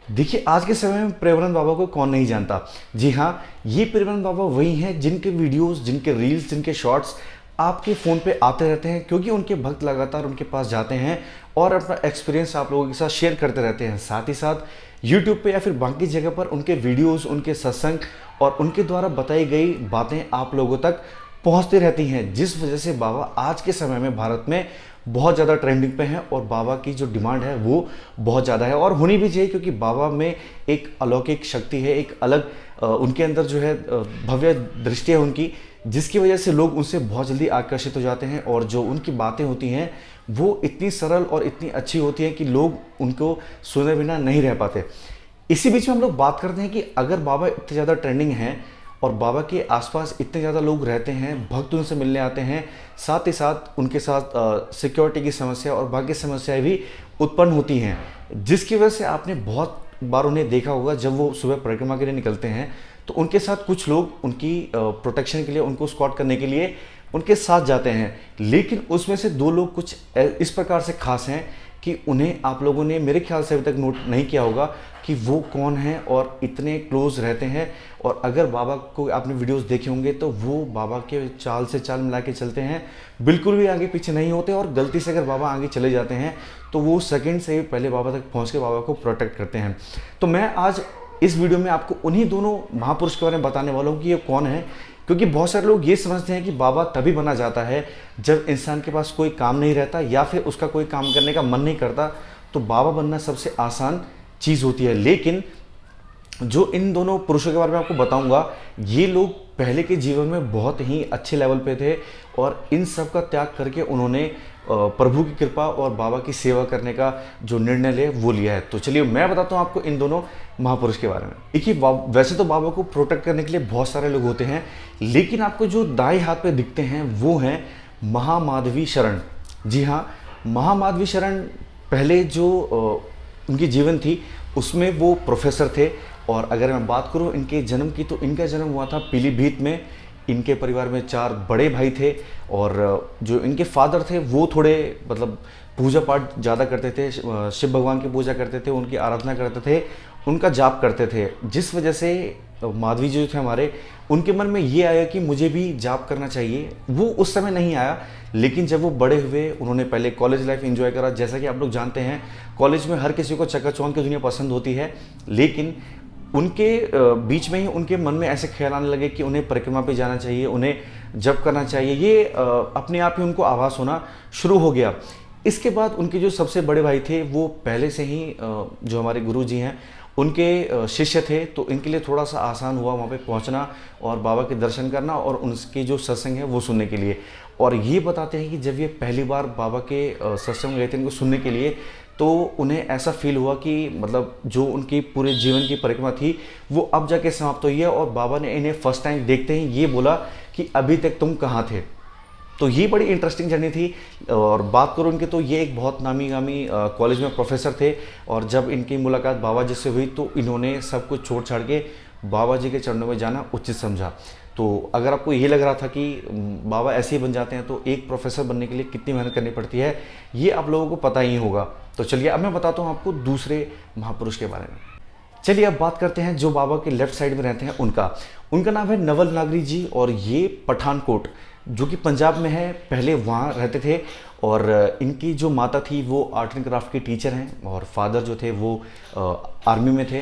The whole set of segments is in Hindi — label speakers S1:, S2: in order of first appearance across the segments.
S1: देखिए, आज के समय में प्रेमानंद बाबा को कौन नहीं जानता। जी हाँ, ये प्रेमानंद बाबा वही हैं जिनके वीडियोस, जिनके रील्स, जिनके शॉर्ट्स आपके फ़ोन पे आते रहते हैं, क्योंकि उनके भक्त लगातार उनके पास जाते हैं और अपना एक्सपीरियंस आप लोगों के साथ शेयर करते रहते हैं। साथ ही साथ यूट्यूब पे या फिर बाकी जगह पर उनके वीडियोस, उनके सत्संग और उनके द्वारा बताई गई बातें आप लोगों तक पहुंचती रहती हैं, जिस वजह से बाबा आज के समय में भारत में बहुत ज़्यादा ट्रेंडिंग पे हैं और बाबा की जो डिमांड है वो बहुत ज़्यादा है और होनी भी चाहिए, क्योंकि बाबा में एक अलौकिक शक्ति है, एक अलग उनके अंदर जो है भव्य दृष्टि है उनकी, जिसकी वजह से लोग उनसे बहुत जल्दी आकर्षित हो जाते हैं और जो उनकी बातें होती हैं वो इतनी सरल और इतनी अच्छी होती है कि लोग उनको सुने बिना नहीं रह पाते। इसी बीच में हम लोग बात करते हैं कि अगर बाबा इतने ज़्यादा ट्रेंडिंग हैं और बाबा के आसपास इतने ज़्यादा लोग रहते हैं, भक्त उनसे मिलने आते हैं, साथ ही साथ उनके साथ सिक्योरिटी की समस्या और बाकी समस्याएं भी उत्पन्न होती हैं, जिसकी वजह से आपने बहुत बार उन्हें देखा होगा जब वो सुबह परिक्रमा के लिए निकलते हैं तो उनके साथ कुछ लोग उनकी प्रोटेक्शन के लिए, उनको स्कॉट करने के लिए उनके साथ जाते हैं। लेकिन उसमें से दो लोग कुछ इस प्रकार से खास हैं कि उन्हें आप लोगों ने मेरे ख्याल से अभी तक नोट नहीं किया होगा कि वो कौन हैं और इतने क्लोज रहते हैं। और अगर बाबा को आपने वीडियोस देखे होंगे तो वो बाबा के चाल से चाल मिला के चलते हैं, बिल्कुल भी आगे पीछे नहीं होते और गलती से अगर बाबा आगे चले जाते हैं तो वो सेकंड से ही पहले बाबा तक पहुंच के बाबा को प्रोटेक्ट करते हैं। तो मैं आज इस वीडियो में आपको उन्हीं दोनों महापुरुष के बारे में बताने वाला हूँ कि ये कौन है, क्योंकि बहुत सारे लोग ये समझते हैं कि बाबा तभी बना जाता है जब इंसान के पास कोई काम नहीं रहता या फिर उसका कोई काम करने का मन नहीं करता, तो बाबा बनना सबसे आसान चीज़ होती है। लेकिन जो इन दोनों पुरुषों के बारे में आपको बताऊंगा, ये लोग पहले के जीवन में बहुत ही अच्छे लेवल पे थे और इन सब का त्याग करके उन्होंने प्रभु की कृपा और बाबा की सेवा करने का जो निर्णय ले वो लिया है। तो चलिए मैं बताता हूँ आपको इन दोनों महापुरुष के बारे में। देखिए, वैसे तो बाबा को प्रोटेक्ट करने के लिए बहुत सारे लोग होते हैं, लेकिन आपको जो दाएं हाथ पे दिखते हैं वो हैं महामाधवी शरण। जी हाँ, महामाधवी शरण पहले जो उनकी जीवन थी उसमें वो प्रोफेसर थे। और अगर मैं बात करूं इनके जन्म की, तो इनका जन्म हुआ था पीलीभीत में। इनके परिवार में 4 बड़े भाई थे और जो इनके फादर थे वो थोड़े मतलब पूजा पाठ ज़्यादा करते थे, शिव भगवान की पूजा करते थे, उनकी आराधना करते थे, उनका जाप करते थे, जिस वजह से माधवी जी जो थे हमारे, उनके मन में ये आया कि मुझे भी जाप करना चाहिए। वो उस समय नहीं आया, लेकिन जब वो बड़े हुए उन्होंने पहले कॉलेज लाइफ एंजॉय करा। जैसा कि आप लोग जानते हैं कॉलेज में हर किसी को चकाचौंध की दुनिया पसंद होती है, लेकिन उनके बीच में ही उनके मन में ऐसे ख्याल आने लगे कि उन्हें परिक्रमा पे जाना चाहिए, उन्हें जप करना चाहिए। ये अपने आप ही उनको आभास होना शुरू हो गया। इसके बाद उनके जो सबसे बड़े भाई थे वो पहले से ही जो हमारे गुरु जी हैं उनके शिष्य थे, तो इनके लिए थोड़ा सा आसान हुआ वहाँ पे पहुँचना और बाबा के दर्शन करना और उनकी जो सत्संग है वो सुनने के लिए। और ये बताते हैं कि जब ये पहली बार बाबा के सत्संग गए थे इनको सुनने के लिए, तो उन्हें ऐसा फील हुआ कि मतलब जो उनकी पूरे जीवन की परिक्रमा थी वो अब जाके समाप्त हुई है। और बाबा ने इन्हें फर्स्ट टाइम देखते ही ये बोला कि अभी तक तुम कहाँ थे। तो ये बड़ी इंटरेस्टिंग जर्नी थी। और बात करूँ इनके, तो ये एक बहुत नामी गामी कॉलेज में प्रोफेसर थे और जब इनकी मुलाकात बाबा जी से हुई तो इन्होंने सब कुछ छोड़ छाड़ के बाबा जी के चरणों में जाना उचित समझा। तो अगर आपको ये लग रहा था कि बाबा ऐसे ही बन जाते हैं, तो एक प्रोफेसर बनने के लिए कितनी मेहनत करनी पड़ती है ये आप लोगों को पता ही होगा। तो चलिए अब मैं बताता हूँ आपको दूसरे महापुरुष के बारे में। चलिए अब बात करते हैं जो बाबा के लेफ्ट साइड में रहते हैं उनका नाम है नवल नागरी जी और ये पठानकोट जो कि पंजाब में है, पहले वहाँ रहते थे। और इनकी जो माता थी वो आर्ट एंड क्राफ्ट की टीचर हैं और फादर जो थे वो आर्मी में थे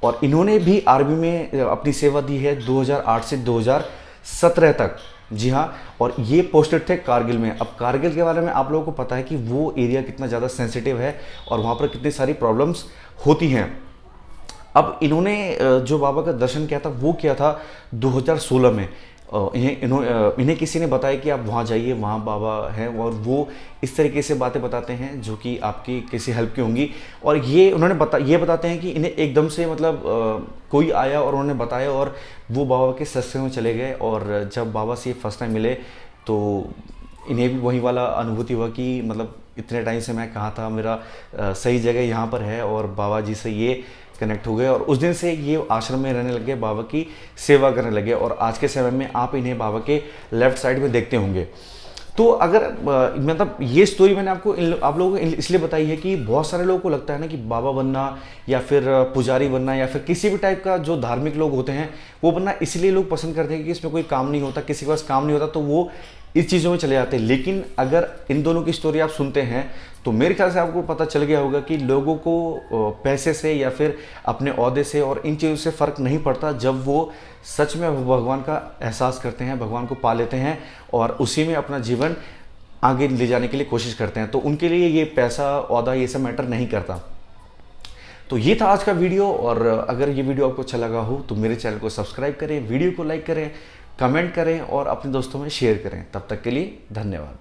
S1: और इन्होंने भी आर्मी में अपनी सेवा दी है 2008 से 2017 तक। जी हाँ, और ये पोस्टेड थे कारगिल में। अब कारगिल के बारे में आप लोगों को पता है कि वो एरिया कितना ज़्यादा सेंसिटिव है और वहाँ पर कितनी सारी प्रॉब्लम्स होती हैं। अब इन्होंने जो बाबा का दर्शन किया था वो किया था 2016 में। इन्हें किसी ने बताया कि आप वहाँ जाइए, वहाँ बाबा हैं और वो इस तरीके से बातें बताते हैं जो कि आपकी किसी हेल्प की होंगी। और ये उन्होंने बताते हैं कि इन्हें एकदम से मतलब कोई आया और उन्होंने बताया और वो बाबा के सत्संग में चले गए। और जब बाबा से फर्स्ट टाइम मिले तो इन्हें भी वही वाला अनुभूति हुआ कि मतलब इतने टाइम से मैं कहाँ था, मेरा सही जगह यहाँ पर है और बाबा जी से ये कनेक्ट हो गए। और उस दिन से ये आश्रम में रहने लगे, बाबा की सेवा करने लगे और आज के समय में आप इन्हें बाबा के लेफ्ट साइड में देखते होंगे। तो अगर मतलब ये स्टोरी मैंने आपको आप लोगों को इसलिए बताई है कि बहुत सारे लोगों को लगता है ना कि बाबा बनना या फिर पुजारी बनना या फिर किसी भी टाइप का जो धार्मिक लोग होते हैं वो बनना इसलिए लोग पसंद करते हैं कि इसमें कोई काम नहीं होता, किसी के पास काम नहीं होता, तो वो इस चीज़ों में चले जाते हैं। लेकिन अगर इन दोनों की स्टोरी आप सुनते हैं तो मेरे ख्याल से आपको पता चल गया होगा कि लोगों को पैसे से या फिर अपने ओहदे से और इन चीज़ों से फ़र्क नहीं पड़ता जब वो सच में भगवान का एहसास करते हैं, भगवान को पा लेते हैं और उसी में अपना जीवन आगे ले जाने के लिए कोशिश करते हैं। तो उनके लिए ये पैसा, ओहदा, ये सब मैटर नहीं करता। तो ये था आज का वीडियो, और अगर ये वीडियो आपको अच्छा लगा हो तो मेरे चैनल को सब्सक्राइब करें, वीडियो को लाइक करें, कमेंट करें और अपने दोस्तों में शेयर करें। तब तक के लिए धन्यवाद।